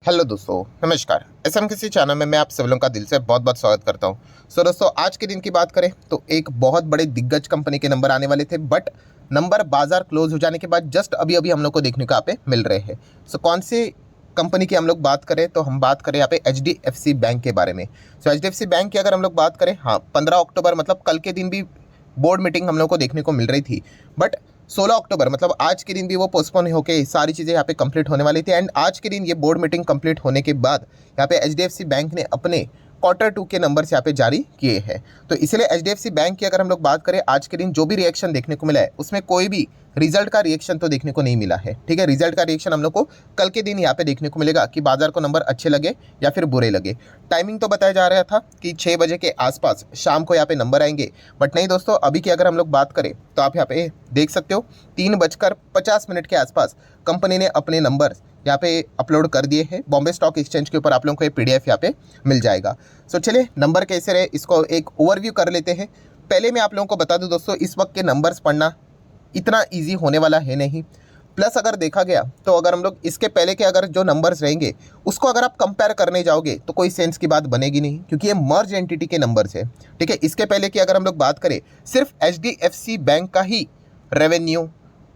Hello दोस्तों, नमस्कार। SM किसी चैनल में मैं आप सब लोगों का दिल से बहुत बहुत स्वागत करता हूं। दोस्तों, आज के दिन की बात करें तो एक बहुत बड़े दिग्गज कंपनी के नंबर आने वाले थे, बट नंबर बाजार क्लोज हो जाने के बाद जस्ट अभी अभी हम लोग को देखने को यहाँ पे मिल रहे हैं। कौन से कंपनी की हम लोग बात करें तो हम बात करें यहाँ पे HDFC बैंक के बारे में। HDFC बैंक की अगर हम लोग बात करें, हाँ, 15 अक्टूबर मतलब कल के दिन भी बोर्ड मीटिंग हम लोग को देखने को मिल रही थी, बट 16 अक्टूबर मतलब आज के दिन भी वो पोस्टपोन होकर सारी चीज़ें यहाँ पे कंप्लीट होने वाली थी। एंड आज के दिन ये बोर्ड मीटिंग कंप्लीट होने के बाद यहाँ पे HDFC बैंक ने अपने Q2 के नंबर्स यहाँ पे जारी किए हैं। तो इसलिए HDFC बैंक की अगर हम लोग बात करें, आज के दिन जो भी रिएक्शन देखने को मिला है उसमें कोई भी रिजल्ट का रिएक्शन तो देखने को नहीं मिला है। ठीक है, रिजल्ट का रिएक्शन हम लोग को कल के दिन यहाँ पे देखने को मिलेगा कि बाजार को नंबर अच्छे लगे या फिर बुरे लगे। टाइमिंग तो बताया जा रहा था कि 6 बजे के आसपास शाम को यहाँ पे नंबर आएंगे, बट नहीं दोस्तों, अभी की अगर हम लोग बात करें तो आप यहाँ पे देख सकते हो 3:50 के आसपास कंपनी ने अपने नंबर यहाँ पे अपलोड कर दिए हैं। बॉम्बे स्टॉक एक्सचेंज के ऊपर आप लोगों को ये PDF यहाँ पे मिल जाएगा। चलिए नंबर कैसे रहे इसको एक ओवरव्यू कर लेते हैं। पहले मैं आप लोगों को बता दूं दोस्तों, इस वक्त के नंबर्स पढ़ना इतना ईजी होने वाला है नहीं। प्लस अगर देखा गया तो अगर हम लोग इसके पहले के अगर जो नंबर्स रहेंगे उसको अगर आप कंपेयर करने जाओगे तो कोई सेंस की बात बनेगी नहीं, क्योंकि ये मर्ज एंटिटी के नंबर्स है। ठीक है, इसके पहले की अगर हम लोग बात करें, सिर्फ HDFC बैंक का ही रेवेन्यू,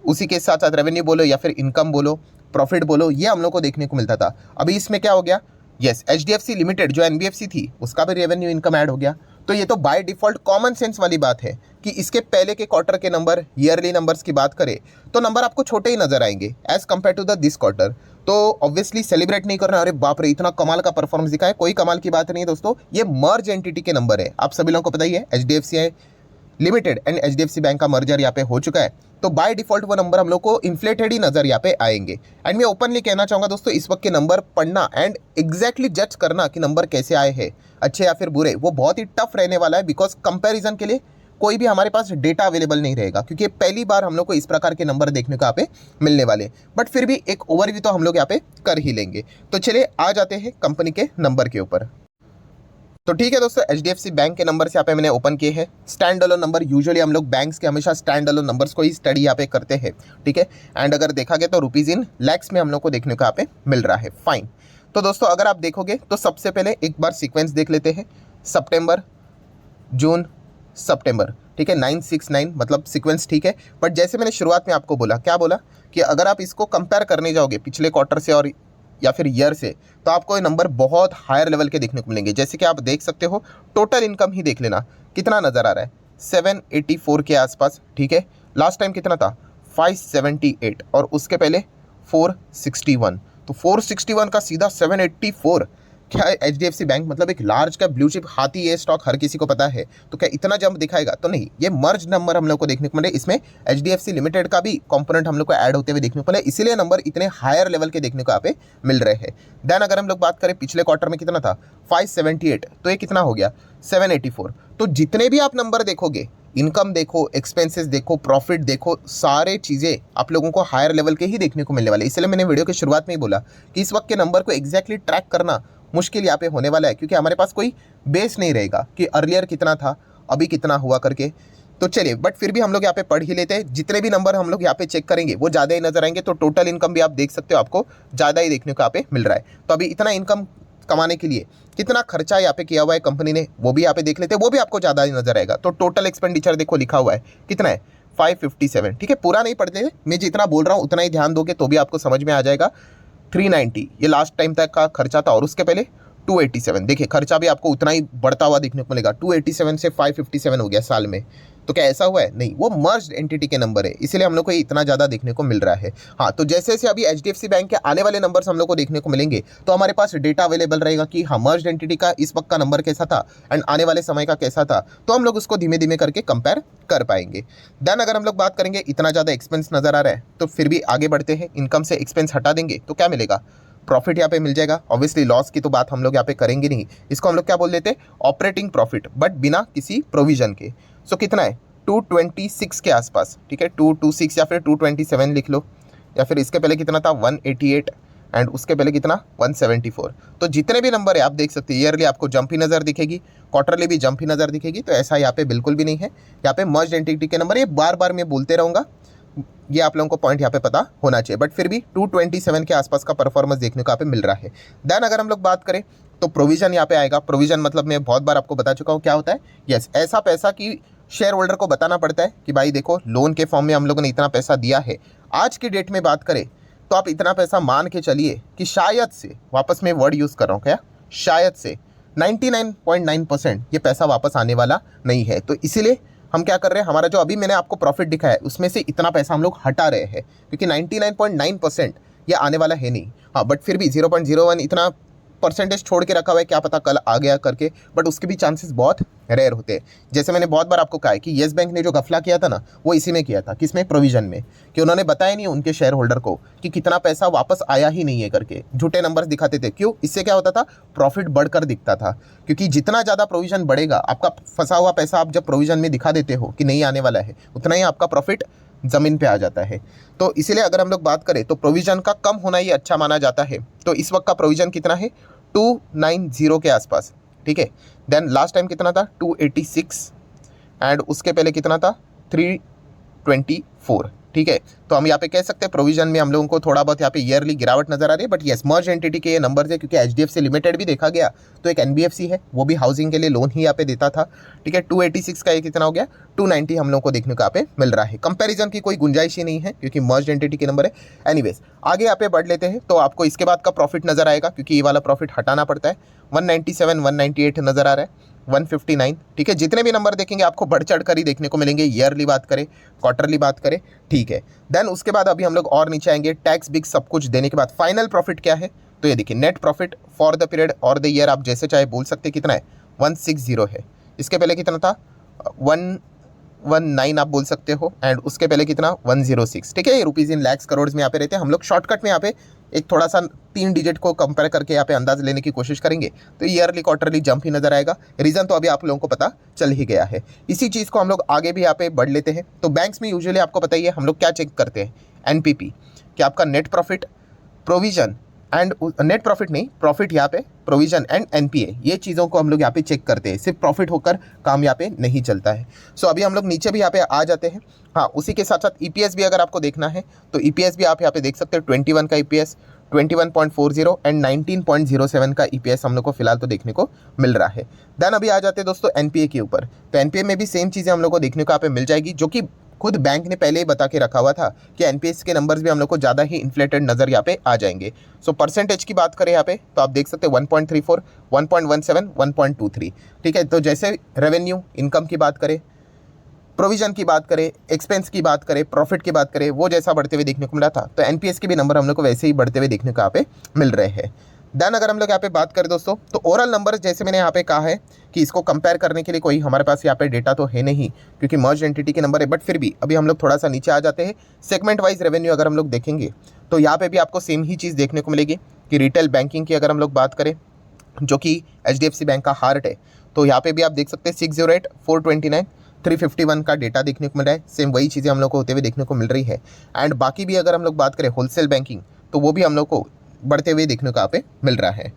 उसी के साथ साथ रेवेन्यू बोलो या फिर इनकम बोलो, प्रॉफिट बोलो, ये हम लोग को देखने को मिलता था। अभी इसमें क्या हो गया, यस, HDFC लिमिटेड जो NBFC थी उसका भी रेवेन्यू इनकम ऐड हो गया। तो ये तो बाय डिफॉल्ट कॉमन सेंस वाली बात है कि इसके पहले के क्वार्टर के नंबर, ईयरली नंबर्स की बात करें तो नंबर आपको छोटे ही नजर आएंगे as compare to the this quarter. तो ऑब्वियसली सेलिब्रेट नहीं करना, अरे बाप रे इतना कमाल का परफॉर्मेंस दिखा है, कोई कमाल की बात नहीं है दोस्तों। ये मर्ज एंटिटी के नंबर है, आप सभी लोगों को पता ही है। HDFC limited and HDFC bank का मर्जर यहाँ पे हो चुका है, तो बाय डिफॉल्ट वो नंबर हम लोग को इन्फ्लेटेड ही नजर यहाँ पे आएंगे। एंड मैं ओपनली कहना चाहूंगा दोस्तों, इस वक्त के नंबर पढ़ना एंड एग्जैक्टली जज करना कि नंबर कैसे आए हैं, अच्छे या फिर बुरे, वो बहुत ही टफ रहने वाला है। बिकॉज कंपैरिजन के लिए कोई भी हमारे पास डेटा अवेलेबल नहीं रहेगा, क्योंकि पहली बार हम लोग को इस प्रकार के नंबर देखने को यहाँ पे मिलने वाले। बट फिर भी एक ओवरव्यू तो हम लोग यहाँ पे कर ही लेंगे। तो चलिए आ जाते हैं कंपनी के नंबर के ऊपर। तो ठीक है दोस्तों, HDFC बैंक के नंबर से यहाँ पे मैंने ओपन किए हैं। स्टैंड अलोन नंबर, यूजुअली हम लोग बैंक्स के हमेशा स्टैंड अलोन नंबर्स को ही स्टडी यहाँ पे करते हैं। ठीक है, एंड अगर देखा गया तो रुपीज़ इन लैक्स में हम लोग को देखने को यहाँ पे मिल रहा है। फाइन। तो दोस्तों अगर आप देखोगे तो सबसे पहले एक बार सीक्वेंस देख लेते हैं, सितंबर, जून, सितंबर। ठीक है, 969 मतलब सीक्वेंस ठीक है। बट जैसे मैंने शुरुआत में आपको बोला, क्या बोला कि अगर आप इसको कंपेयर करने जाओगे पिछले क्वार्टर से और या फिर ईयर से, तो आपको ये नंबर बहुत हायर लेवल के देखने को मिलेंगे। जैसे कि आप देख सकते हो, टोटल इनकम ही देख लेना कितना नज़र आ रहा है, 784 के आसपास। ठीक है, लास्ट टाइम कितना था, 578, और उसके पहले 461। तो 461 का सीधा 784। क्या HDFC बैंक मतलब एक लार्ज का ब्लू चिप हाथी, ये स्टॉक हर किसी को पता है, तो क्या इतना जंप दिखाएगा? तो नहीं, ये मर्ज नंबर हम लोग को देखने को मिले। इसमें HDFC लिमिटेड का भी कंपोनेंट हम लोग को ऐड होते हुए देखने को मिले, इसीलिए नंबर इतने हायर लेवल के देखने को यहाँ पे मिल रहे हैं। देन अगर हम लोग बात करें पिछले क्वार्टर में कितना था, 578, तो ये कितना हो गया, 784। तो जितने भी आप नंबर देखोगे, इनकम देखो, एक्सपेंसेस देखो, प्रॉफिट देखो, सारे चीज़ें आप लोगों को हायर लेवल के ही देखने को मिलने वाले। इसलिए मैंने वीडियो की शुरुआत में ही बोला कि इस वक्त के नंबर को एग्जैक्टली ट्रैक करना मुश्किल यहाँ पे होने वाला है, क्योंकि हमारे पास कोई बेस नहीं रहेगा कि अर्लियर कितना था, अभी कितना हुआ करके। तो चलिए, बट फिर भी हम लोग यहाँ पे पढ़ ही लेते हैं। जितने भी नंबर हम लोग यहाँ पे चेक करेंगे वो ज़्यादा ही नजर आएंगे। तो टोटल इनकम भी आप देख सकते हो, आपको ज़्यादा ही देखने को यहाँ पे मिल रहा है। तो अभी इतना इनकम कमाने के लिए कितना खर्चा यहाँ पे किया हुआ है कंपनी ने, वो भी यहाँ पे देख लेते हैं, वो भी आपको ज़्यादा ही नजर आएगा। तो टोटल एक्सपेंडिचर देखो लिखा हुआ है कितना है, 557। ठीक है, पूरा नहीं पढ़ते, मैं जितना बोल रहा हूँ उतना ही ध्यान दोगे तो भी आपको समझ में आ जाएगा। 390 ये लास्ट टाइम तक का खर्चा था, और उसके पहले 287। देखिए खर्चा भी आपको उतना ही बढ़ता हुआ देखने को मिलेगा, 287 से 557 हो गया साल में। तो क्या ऐसा हुआ है? नहीं, वो मर्ज्ड एंटिटी के नंबर है, इसलिए हम लोग को ये इतना ज़्यादा देखने को मिल रहा है। हाँ, तो जैसे जैसे अभी HDFC बैंक के आने वाले नंबर्स हम लोग को देखने को मिलेंगे, तो हमारे पास डेटा अवेलेबल रहेगा कि हाँ, मर्ज्ड एंटिटी का इस वक्त का नंबर कैसा था एंड आने वाले समय का कैसा था, तो हम लोग उसको धीमे धीमे करके कंपेयर कर पाएंगे। देन अगर हम लोग बात करेंगे, इतना ज़्यादा एक्सपेंस नज़र आ रहा है, तो फिर भी आगे बढ़ते हैं। इनकम से एक्सपेंस हटा देंगे तो क्या मिलेगा, प्रॉफिट यहाँ पे मिल जाएगा। ऑब्वियसली लॉस की तो बात हम लोग यहाँ पे करेंगे नहीं, इसको हम लोग क्या बोल देते हैं, ऑपरेटिंग प्रॉफिट, बट बिना किसी प्रोविजन के। सो कितना है, 226 के आसपास। ठीक है, 226 या फिर 227 लिख लो, या फिर इसके पहले कितना था, 188, एंड उसके पहले कितना, 174। तो जितने भी नंबर है आप देख सकते हैं, ईयरली आपको जंप ही नज़र दिखेगी, क्वार्टरली भी जंप ही नज़र दिखेगी। तो ऐसा यहाँ पे बिल्कुल भी नहीं है। यहाँ पे मर्ज एंटिटी के नंबर, ये बार बार मैं बोलते रहूँगा, ये आप लोगों को पॉइंट यहाँ पे पता होना चाहिए। बट फिर भी 227 के आसपास का परफॉर्मेंस देखने को यहाँ पे मिल रहा है। देन अगर हम लोग बात करें तो प्रोविजन यहाँ पे आएगा। प्रोविजन मतलब मैं बहुत बार आपको बता चुका हूँ क्या होता है। यस, ऐसा पैसा कि शेयर होल्डर को बताना पड़ता है कि भाई देखो लोन के फॉर्म में हम लोगों ने इतना पैसा दिया है। आज की डेट में बात करें तो आप इतना पैसा मान के चलिए कि शायद से, वापस मैं वर्ड यूज़ कर रहा हूँ क्या, शायद से 99.9% ये पैसा वापस आने वाला नहीं है। तो इसीलिए हम क्या कर रहे हैं, हमारा जो अभी मैंने आपको प्रॉफिट दिखाया है उसमें से इतना पैसा हम लोग हटा रहे हैं, क्योंकि 99.9% ये आने वाला है नहीं। हाँ, बट फिर भी 0.01 इतना परसेंटेज छोड़ के रखा हुआ है, क्या पता कल आ गया करके, बट उसके भी चांसेस बहुत रेयर होते हैं। जैसे मैंने बहुत बार आपको कहा है कि येस बैंक ने जो गफला किया था ना, वो इसी में किया था। किसमें? प्रोविजन में, कि उन्होंने बताया नहीं उनके शेयर होल्डर को कि कितना पैसा वापस आया ही नहीं है करके, झूठे नंबर्स दिखाते थे। क्यों? इससे क्या होता था, प्रॉफिट बढ़कर दिखता था। क्योंकि जितना ज़्यादा प्रोविजन बढ़ेगा, आपका फंसा हुआ पैसा आप जब प्रोविजन में दिखा देते हो कि नहीं आने वाला है, उतना ही आपका प्रॉफिट ज़मीन पे आ जाता है। तो इसीलिए अगर हम लोग बात करें तो प्रोविजन का कम होना ही अच्छा माना जाता है। तो इस वक्त का प्रोविजन कितना है? 290 के आसपास, ठीक है। देन लास्ट टाइम कितना था? 286, एंड उसके पहले कितना था? 324, ठीक है। तो हम यहाँ पे कह सकते हैं प्रोविजन में हम लोगों को थोड़ा बहुत यहाँ पे ईयरली गिरावट नजर आ रही है। बट यस, मर्ज एंटिटी के ये नंबर है, क्योंकि एचडीएफसी लिमिटेड भी देखा गया तो एक एनबीएफसी है, वो भी हाउसिंग के लिए लोन ही यहाँ पे देता था, ठीक है। 286 का ये कितना हो गया? 290 हम लोग को देखने को यहाँ पे मिल रहा है। कंपैरिजन की कोई गुंजाइश ही नहीं है, क्योंकि मर्ज एंटिटी के नंबर है। एनीवेज, आगे यहाँ पे बढ़ लेते हैं तो आपको इसके बाद का प्रॉफिट नजर आएगा, क्योंकि ये वाला प्रॉफिट हटाना पड़ता है। 197, 198 नजर आ रहा है, 159, ठीक है। जितने भी नंबर देखेंगे आपको बढ़ चढ़ कर ही देखने को मिलेंगे, ईयरली बात करें, क्वार्टरली बात करें, ठीक है। देन उसके बाद अभी हम लोग और नीचे आएंगे, टैक्स बिग सब कुछ देने के बाद फाइनल प्रॉफिट क्या है। तो ये देखिए, net profit for the period और द ईयर आप जैसे चाहे बोल सकते, कितना है? 160 है। इसके पहले कितना था? 119 आप बोल सकते हो, एंड उसके पहले कितना? 106, ठीक है। ये रुपीज़ इन लैक्स करोड़ में यहाँ पे रहते हैं। हम लोग शॉर्टकट में यहाँ पे एक थोड़ा सा 3 डिजिट को कंपेयर करके यहाँ पे अंदाज लेने की कोशिश करेंगे, तो ईयरली क्वार्टरली जंप ही नजर आएगा। रीज़न तो अभी आप लोगों को पता चल ही गया है। इसी चीज़ को हम लोग आगे भी यहाँ पे बढ़ लेते हैं। तो बैंक्स में यूजुअली आपको पता ही है हम लोग क्या चेक करते हैं, एनपीपी, कि आपका net profit, provision and net profit नहीं, प्रॉफिट यहाँ पे, प्रोविजन एंड एनपीए, ये चीज़ों को हम लोग यहाँ पे चेक करते हैं। सिर्फ प्रॉफिट होकर काम यहाँ पे नहीं चलता है। सो अभी हम लोग नीचे भी यहाँ पे आ जाते हैं। हाँ, उसी के साथ साथ ईपीएस भी अगर आपको देखना है तो ईपीएस भी आप यहाँ पे देख सकते हो। 21 का ईपीएस, 21.40 एंड 19.07 का ईपीएस हम लोग को फिलहाल तो देखने को मिल रहा है। देन अभी आ जाते हैं दोस्तों एनपीए के ऊपर। तो एनपीए में भी सेम चीज़ें हम लोग को देखने को यहाँ पे मिल जाएगी, जो कि खुद बैंक ने पहले ही बता के रखा हुआ था कि एनपीएस के नंबर्स भी हम लोग को ज़्यादा ही इन्फ्लेटेड नज़र यहाँ पे आ जाएंगे। सो परसेंटेज की बात करें यहाँ पे तो आप देख सकते हैं 1.34, 1.17, 1.23, ठीक है। तो जैसे रेवेन्यू, इनकम की बात करें, प्रोविजन की बात करें, एक्सपेंस की बात करें, प्रॉफिट की बात करें, वो जैसा बढ़ते हुए देखने को मिला था, तो एनपीएस के भी नंबर हम लोग को वैसे ही बढ़ते हुए देखने को यहाँ पे मिल रहे हैं। देन अगर हम लोग यहाँ पे बात करें दोस्तों, तो ओवरऑल नंबर जैसे मैंने यहाँ पे कहा है कि इसको कंपेयर करने के लिए कोई हमारे पास यहाँ पे डेटा तो है नहीं, क्योंकि मर्ज एंटिटी के नंबर है। बट फिर भी अभी हम लोग थोड़ा सा नीचे आ जाते हैं। सेगमेंट वाइज रेवेन्यू अगर हम लोग देखेंगे तो यहाँ पे भी आपको सेम ही चीज़ देखने को मिलेगी कि रिटेल बैंकिंग की अगर हम लोग बात करें, जो कि एचडीएफसी बैंक का हार्ट है, तो यहाँ पे भी आप देख सकते हैं 608, 429, 351 का डेटा देखने को मिल रहा है। सेम वही चीज़ें हम लोग को होते हुए देखने को मिल रही है। एंड बाकी भी अगर हम लोग बात करें होलसेल बैंकिंग, तो वो भी हम लोग को बढ़ते हुए देखने को यहाँ पे मिल रहा है।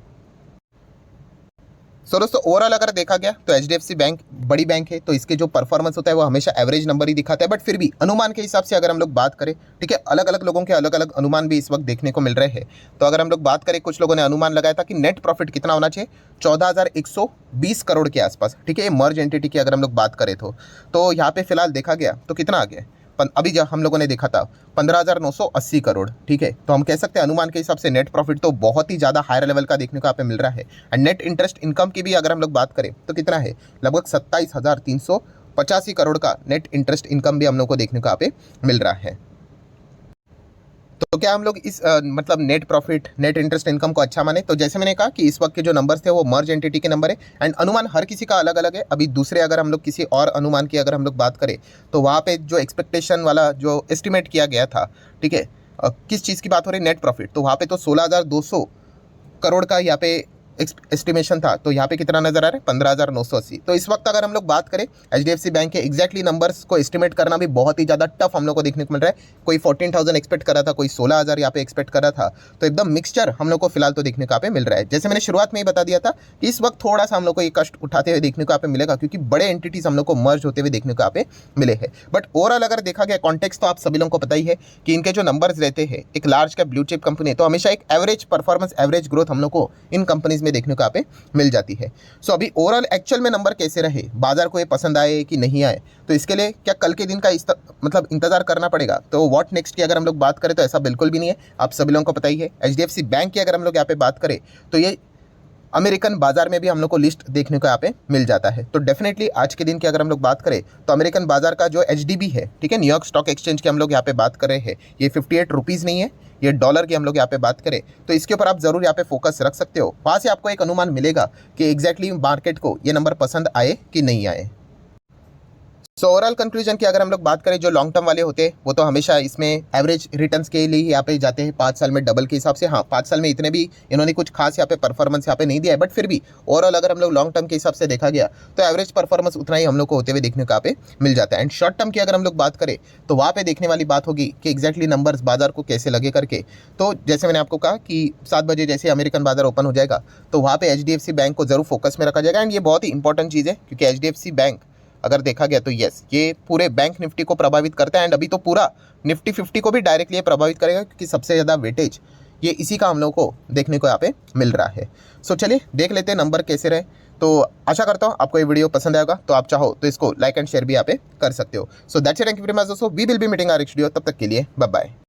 सो दोस्तों ओवरऑल अगर देखा गया तो एचडीएफसी बैंक बड़ी बैंक है, तो इसके जो परफॉर्मेंस होता है वो हमेशा एवरेज नंबर ही दिखाता है। बट फिर भी अनुमान के हिसाब से अगर हम लोग बात करें, ठीक है, अलग अलग लोगों के अलग अलग अनुमान भी इस वक्त देखने को मिल रहे हैं। तो अगर हम लोग बात करें, कुछ लोगों ने अनुमान लगाया था कि नेट प्रॉफिट कितना होना चाहिए, 14,120 करोड़ के आसपास, ठीक है। मर्ज एंटिटी की अगर हम लोग बात करें तो यहाँ पे फिलहाल देखा गया तो कितना आ गया, अभी जब हम लोगों ने देखा था 15,980 करोड़, ठीक है। तो हम कह सकते हैं अनुमान के हिसाब से नेट प्रॉफिट तो बहुत ही ज़्यादा हायर लेवल का देखने को यहाँ पे मिल रहा है। एंड नेट इंटरेस्ट इनकम की भी अगर हम लोग बात करें तो कितना है, लगभग 27,385 करोड़ का नेट इंटरेस्ट इनकम भी हम लोग को देखने को यहाँ पे मिल रहा है। तो क्या हम लोग इस मतलब net profit, net interest income को अच्छा माने? तो जैसे मैंने कहा कि इस वक्त के जो नंबर्स थे वो मर्ज एंटिटी के नंबर है, एंड अनुमान हर किसी का अलग अलग है। अभी दूसरे अगर हम लोग किसी और अनुमान की अगर हम लोग बात करें तो वहाँ पे जो एक्सपेक्टेशन वाला जो एस्टिमेट किया गया था, ठीक है, किस चीज़ की बात हो रही है, नेट प्रॉफिट, तो वहाँ पे तो 16,200 करोड़ का यहाँ पे एस्टिमेशन था, तो यहाँ पे कितना नजर आ रहा है 15,980। तो इस वक्त अगर हम लोग बात करें HDFC बैंक के एग्जैक्टली नंबर्स को एस्टिमेट करना भी बहुत ही ज़्यादा टफ हम लोग को देखने को मिल रहा है। कोई 14,000 एक्सपेक्ट कर रहा था, कोई 16,000 यहाँ पे एक्सपेक्ट कर रहा था। तो एकदम मिक्सचर हम लोग को फिलहाल तो देखने को यहाँ पे मिल रहा है। जैसे मैंने शुरुआत में ही बता दिया था कि इस वक्त थोड़ा सा हम लोग को ये कष्ट उठाते हुए देखने को यहाँ पे मिलेगा, क्योंकि बड़े एंटिटीज हम लोग को मर्ज होते हुए देखने को यहाँ पे मिले हैं। बट ओवरऑल अगर देखा गया कॉन्टेक्स्ट, तो आप सभी लोगों को पता ही है कि इनके जो नंबर्स रहते हैं, एक large cap blue chip company, तो हमेशा एक एवरेज परफॉर्मेंस, एवरेज ग्रोथ हम लोग को इन कंपनीज में देखने को यहाँ पे मिल जाती है। सो अभी ओवरऑल एक्चुअल में नंबर कैसे रहे, बाजार को ये पसंद आए कि नहीं आए, तो इसके लिए क्या कल के दिन का मतलब इंतजार करना पड़ेगा। तो व्हाट नेक्स्ट की अगर हम लोग बात करें तो ऐसा बिल्कुल भी नहीं है, आप सभी लोगों को पता ही है। HDFC बैंक की अगर हम लोग यहाँ पे बात करें तो ये अमेरिकन बाजार में भी हम लोग को लिस्ट देखने को यहाँ पे मिल जाता है। तो डेफिनेटली आज के दिन की अगर हम लोग बात करें तो अमेरिकन बाजार का जो HDB है, ठीक है, न्यूयॉर्क स्टॉक एक्सचेंज की हम लोग यहाँ पे बात कर रहे हैं, ये 58 रुपीज़ नहीं है, ये डॉलर की हम लोग यहाँ पे बात करें तो इसके ऊपर आप जरूर यहाँ पे फोकस रख सकते हो। वहाँ से आपको एक अनुमान मिलेगा कि एग्जैक्टली मार्केट को ये नंबर पसंद आए कि नहीं आए। सो ओवरऑल कंक्लूजन की अगर हम लोग बात करें, जो लॉन्ग टर्म वाले होते हैं वो तो हमेशा इसमें एवरेज रिटर्न्स के लिए यहाँ पे जाते हैं, 5 साल में डबल के हिसाब से। हाँ, 5 साल में इतने भी इन्होंने कुछ खास यहाँ पे परफॉर्मेंस यहाँ पे नहीं दिया है, बट फिर भी ओवरऑल अगर हम लोग लॉन्ग टर्म के हिसाब से देखा गया तो एवरेज परफॉर्मेंस उतना ही हम लोग को होते हुए देखने को यहाँ पे मिल जाता है। एंड शॉर्ट टर्म की अगर हम लोग बात करें तो वहाँ पे देखने वाली बात होगी कि एग्जैक्टली नंबर्स बाजार को कैसे लगे करके। तो जैसे मैंने आपको कहा कि 7 बजे जैसे अमेरिकन बाजार ओपन हो जाएगा तो वहाँ पे HDFC बैंक को जरूर फोकस में रखा जाएगा। एंड ये बहुत ही इंपॉर्टेंट चीज़ है, क्योंकि HDFC बैंक अगर देखा गया तो यस, ये पूरे बैंक निफ्टी को प्रभावित करता है। एंड अभी तो पूरा निफ्टी 50 को भी डायरेक्टली ये प्रभावित करेगा, क्योंकि सबसे ज़्यादा वेटेज ये इसी का हम लोग को देखने को यहाँ पे मिल रहा है। सो चलिए देख लेते हैं नंबर कैसे रहे। तो आशा करता हूँ आपको ये वीडियो पसंद आएगा, तो आप चाहो तो इसको लाइक एंड शेयर भी यहाँ पे कर सकते हो। So that's it, thank you very much दोस्तों, we will be meeting our next video. तब तक के लिए बाय बाय।